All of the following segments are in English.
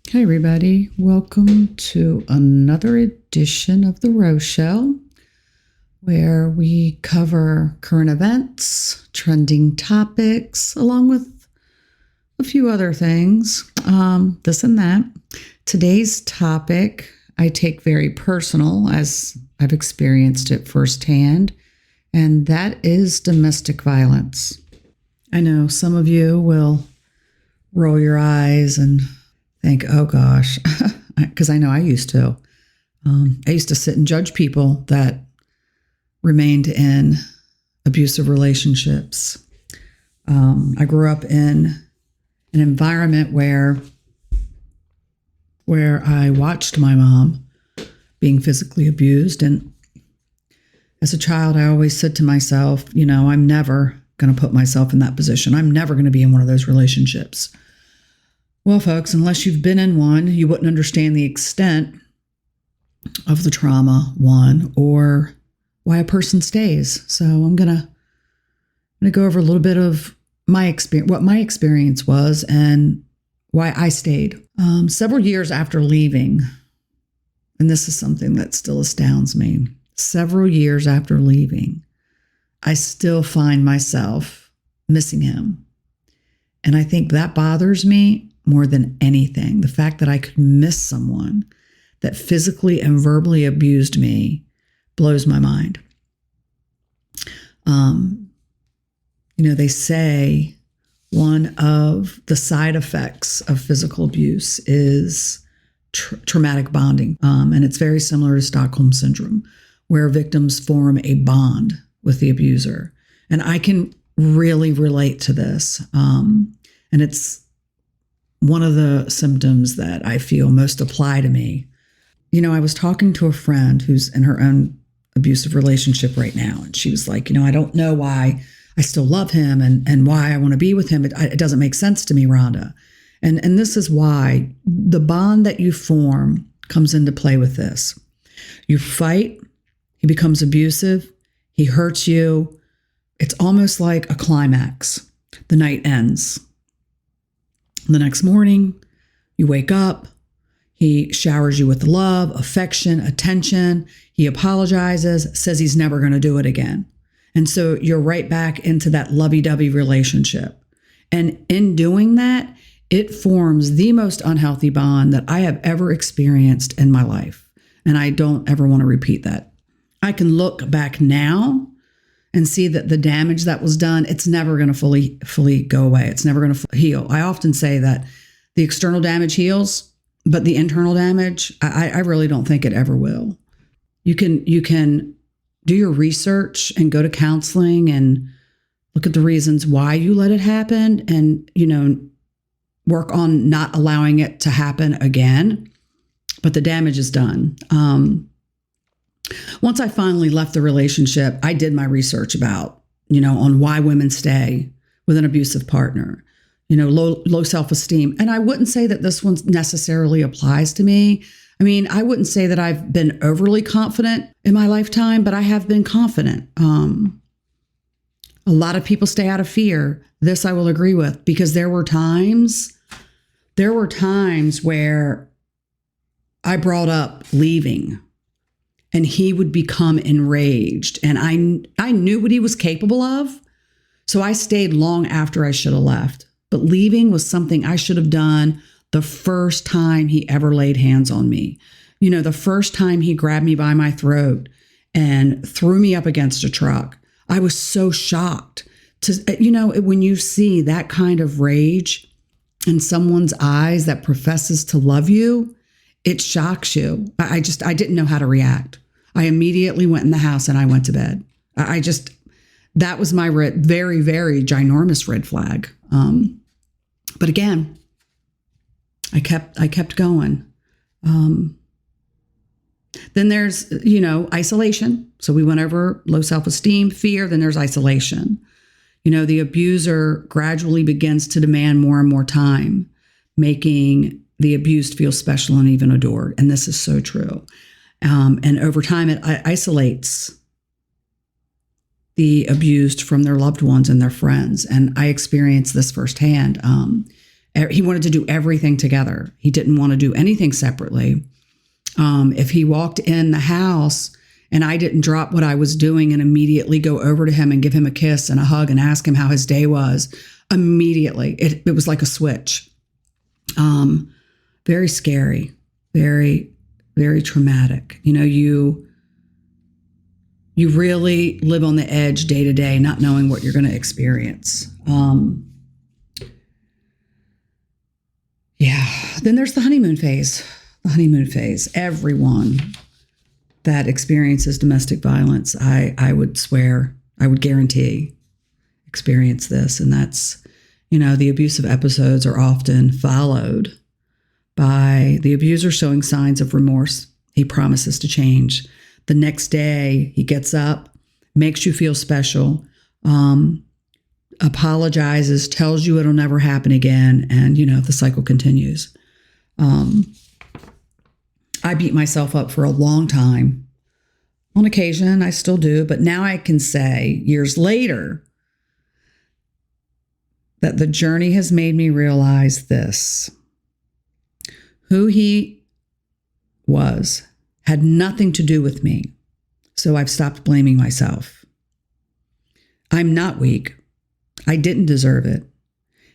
Hey, everybody. Welcome to another edition of The Rochelle, where we cover current events, trending topics, along with a few other things, this and that. Today's topic I take very personal, as I've experienced it firsthand, and that is domestic violence. I know some of you will roll your eyes and think, oh gosh, because I know I used to. I used to sit and judge people that remained in abusive relationships. I grew up in an environment where I watched my mom being physically abused. And as a child, I always said to myself, I'm never going to put myself in that position. I'm never going to be in one of those relationships. Well, folks, unless you've been in one, you wouldn't understand the extent of the trauma, one, or why a person stays. So I'm gonna go over a little bit of my experience, what my experience was, and why I stayed. Several years after leaving, and this is something that still astounds me. Several years after leaving, I still find myself missing him, and I think that bothers me more than anything. The fact that I could miss someone that physically and verbally abused me blows my mind. They say one of the side effects of physical abuse is traumatic bonding. And it's very similar to Stockholm Syndrome, where victims form a bond with the abuser. And I can really relate to this. And it's one of the symptoms that I feel most apply to me. I was talking to a friend who's in her own abusive relationship right now. And she was like, I don't know why I still love him and why I want to be with him. It doesn't make sense to me, Rhonda. And this is why the bond that you form comes into play with this. You fight, he becomes abusive, he hurts you. It's almost like a climax. The night ends. The next morning, you wake up, he showers you with love, affection, attention. He apologizes, says he's never going to do it again. And so you're right back into that lovey-dovey relationship. And in doing that, it forms the most unhealthy bond that I have ever experienced in my life. And I don't ever want to repeat that. I can look back now and see that the damage that was done, it's never going to fully go away. It's never going to heal. I often say that the external damage heals, but the internal damage, I really don't think it ever will. You can do your research and go to counseling and look at the reasons why you let it happen and, work on not allowing it to happen again. But the damage is done. Once I finally left the relationship, I did my research about, on why women stay with an abusive partner, low self-esteem. And I wouldn't say that this one necessarily applies to me. I mean, I wouldn't say that I've been overly confident in my lifetime, but I have been confident. A lot of people stay out of fear. This I will agree with, because there were times where I brought up leaving. And he would become enraged. And I knew what he was capable of. So I stayed long after I should have left. But leaving was something I should have done the first time he ever laid hands on me. The first time he grabbed me by my throat and threw me up against a truck. I was so shocked when you see that kind of rage in someone's eyes that professes to love you, it shocks you. I didn't know how to react. I immediately went in the house and I went to bed. That was my very, very ginormous red flag. But again, I kept going. Then there's, isolation. So we went over low self-esteem, fear, then there's isolation. The abuser gradually begins to demand more and more time, making the abused feel special and even adored. And this is so true. And over time, it isolates the abused from their loved ones and their friends. And I experienced this firsthand. He wanted to do everything together. He didn't want to do anything separately. If he walked in the house and I didn't drop what I was doing and immediately go over to him and give him a kiss and a hug and ask him how his day was, immediately, it was like a switch. Very scary, very, very traumatic. You really live on the edge day to day, not knowing what you're going to experience. Then there's the honeymoon phase. The honeymoon phase. Everyone that experiences domestic violence, I would swear, I would guarantee, experience this. And that's, the abusive episodes are often followed by the abuser showing signs of remorse. He promises to change. The next day, he gets up, makes you feel special, apologizes, tells you it'll never happen again, and, the cycle continues. I beat myself up for a long time. On occasion, I still do, but now I can say, years later, that the journey has made me realize this. Who he was had nothing to do with me, so I've stopped blaming myself. I'm not weak. I didn't deserve it.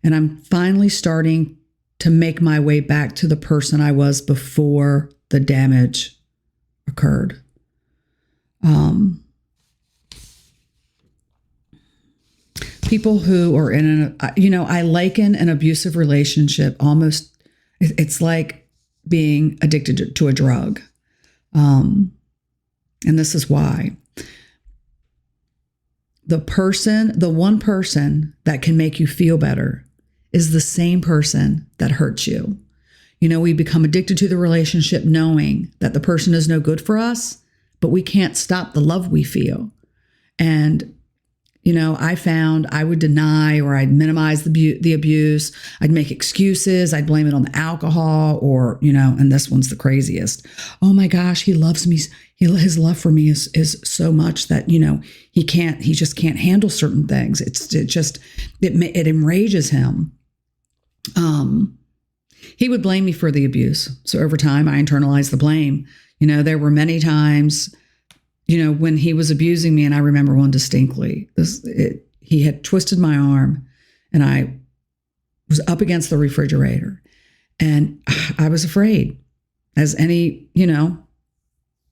And I'm finally starting to make my way back to the person I was before the damage occurred. People who are in I liken an abusive relationship almost, it's like being addicted to a drug. And this is why. The one person that can make you feel better is the same person that hurts you. We become addicted to the relationship knowing that the person is no good for us, but we can't stop the love we feel. And, I found I would deny or I'd minimize the abuse. I'd make excuses. I'd blame it on the alcohol or, and this one's the craziest. Oh my gosh, he loves me. His love for me is so much that, he just can't handle certain things. It enrages him. He would blame me for the abuse. So over time, I internalized the blame. There were many times, when he was abusing me, and I remember one distinctly. He had twisted my arm, and I was up against the refrigerator, and I was afraid, as any,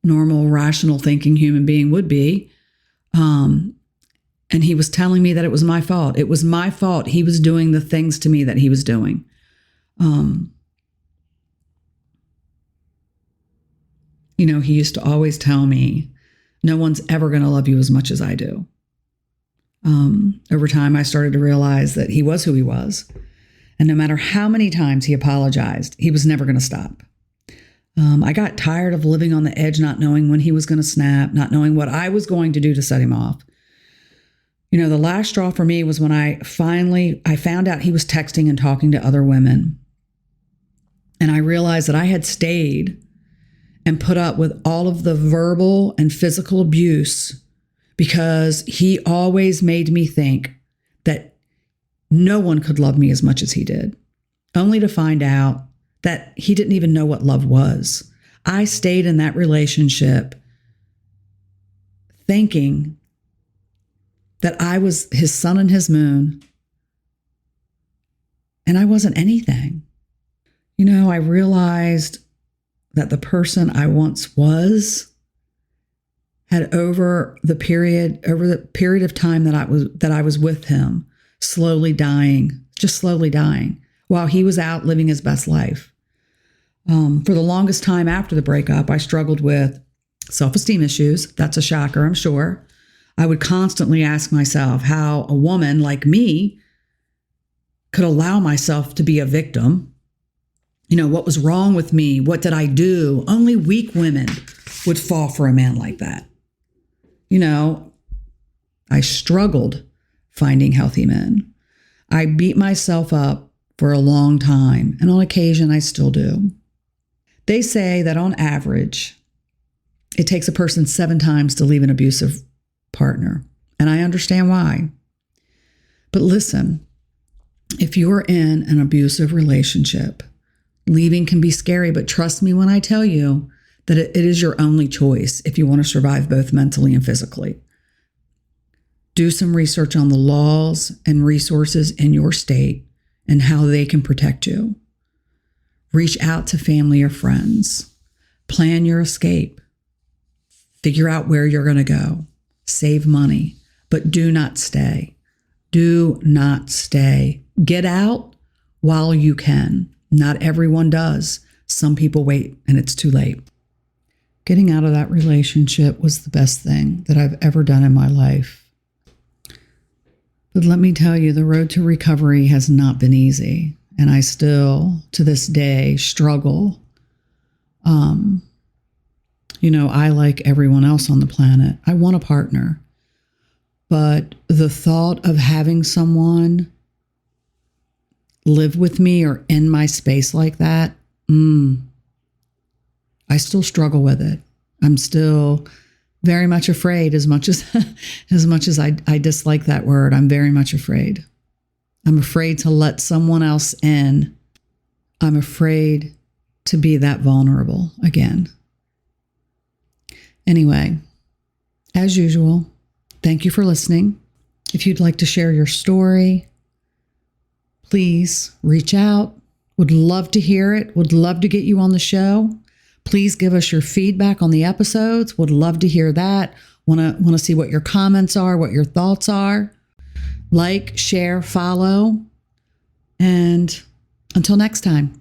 normal, rational thinking human being would be. And he was telling me that it was my fault. It was my fault. He was doing the things to me that he was doing. He used to always tell me, no one's ever going to love you as much as I do. Over time, I started to realize that he was who he was. And no matter how many times he apologized, he was never going to stop. I got tired of living on the edge, not knowing when he was going to snap, not knowing what I was going to do to set him off. The last straw for me was when I found out he was texting and talking to other women. And I realized that I had stayed and put up with all of the verbal and physical abuse because he always made me think that no one could love me as much as he did, only to find out that he didn't even know what love was. I stayed in that relationship thinking that I was his sun and his moon, and I wasn't anything. I realized that the person I once was had over the period of time that I was with him, slowly dying while he was out living his best life. For the longest time after the breakup, I struggled with self-esteem issues. That's a shocker, I'm sure. I would constantly ask myself how a woman like me could allow myself to be a victim. What was wrong with me? What did I do? Only weak women would fall for a man like that. I struggled finding healthy men. I beat myself up for a long time, and on occasion I still do. They say that on average, it takes a person 7 times to leave an abusive partner, and I understand why. But listen, If you're in an abusive relationship, leaving can be scary, but trust me when I tell you that it is your only choice if you want to survive both mentally and physically. Do some research on the laws and resources in your state and how they can protect you. Reach out to family or friends. Plan your escape. Figure out where you're going to go. Save money, but do not stay. Do not stay. Get out while you can. Not everyone does. Some people wait and it's too late. Getting out of that relationship was the best thing that I've ever done in my life. But let me tell you, the road to recovery has not been easy. And I still, to this day, struggle. I, like everyone else on the planet, I want a partner. But the thought of having someone live with me or in my space like that, I still struggle with it. I'm still very much afraid, as much as I dislike that word. I'm very much afraid. I'm afraid to let someone else in. I'm afraid to be that vulnerable again. Anyway, as usual, thank you for listening. If you'd like to share your story, please reach out. Would love to hear it. Would love to get you on the show. Please give us your feedback on the episodes. Would love to hear that. Want to see what your comments are, what your thoughts are. Like, share, follow. And until next time.